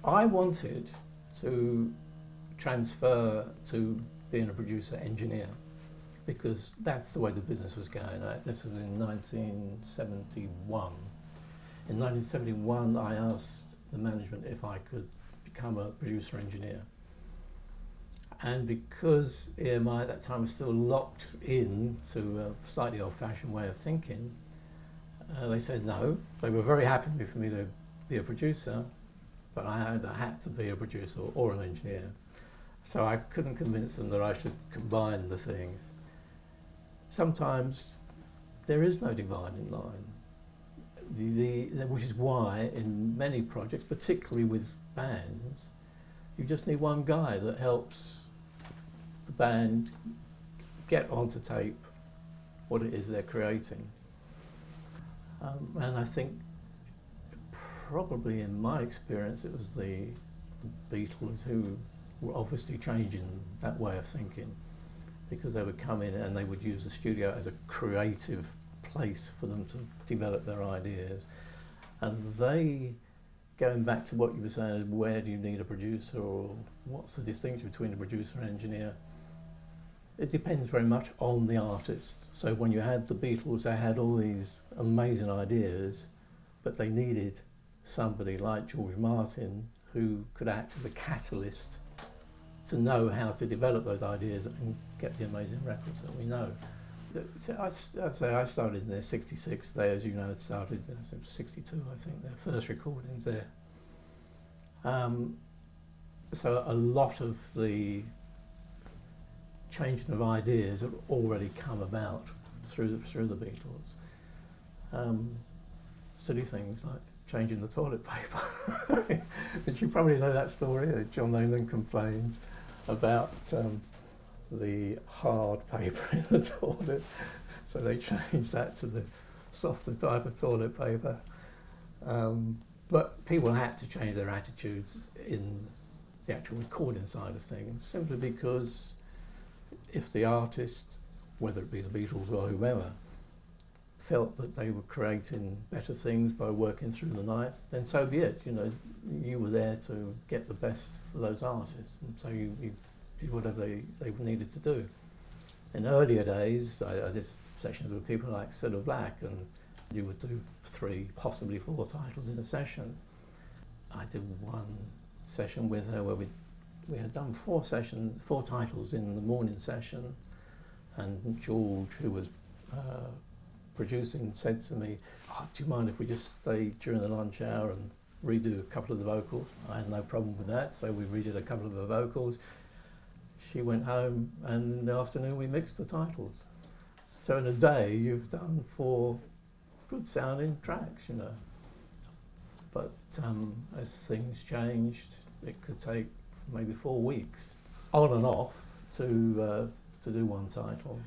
I wanted to transfer to being a producer engineer because that's the way the business was going. This was in 1971. In 1971, I asked the management if I could become a producer engineer. And because EMI at that time was still locked in to a slightly old-fashioned way of thinking, they said no. They were very happy for me to be a producer, but I had to be a producer or an engineer. So I couldn't convince them that I should combine the things. Sometimes there is no dividing line, which is why in many projects, particularly with bands, you just need one guy that helps the band get onto tape what it is they're creating. And I think probably in my experience it was the Beatles who were obviously changing that way of thinking, because they would come in and they would use the studio as a creative place for them to develop their ideas. And they, going back to what you were saying, where do you need a producer, or what's the distinction between a producer and engineer? It depends very much on the artist. So when you had the Beatles, they had all these amazing ideas, but they needed somebody like George Martin who could act as a catalyst to know how to develop those ideas and get the amazing records that we know. So I started in there 66. They, as you know, had started in 62, I think, their first recordings there. So a lot of the changing of ideas had already come about through the Beatles. Silly things like changing the toilet paper. But you probably know that story, that John Lennon complained about the hard paper in the toilet, so they changed that to the softer type of toilet paper. But people had to change their attitudes in the actual recording side of things, simply because if the artist, whether it be the Beatles or whoever, felt that they were creating better things by working through the night, then so be it. You know, you were there to get the best for those artists, and so you did whatever they needed to do. In earlier days, I did sessions with people like Cilla Black, and you would do 3, possibly 4 titles in a session. I did one session with her where we had done 4 titles in the morning session, and George, who was producing, said to me, "Oh, do you mind if we just stay during the lunch hour and redo a couple of the vocals?" I had no problem with that, so we redid a couple of the vocals. She went home, and in the afternoon we mixed the titles. So in a day you've done 4 good sounding tracks, you know. But as things changed, it could take maybe 4 weeks on and off to do one title.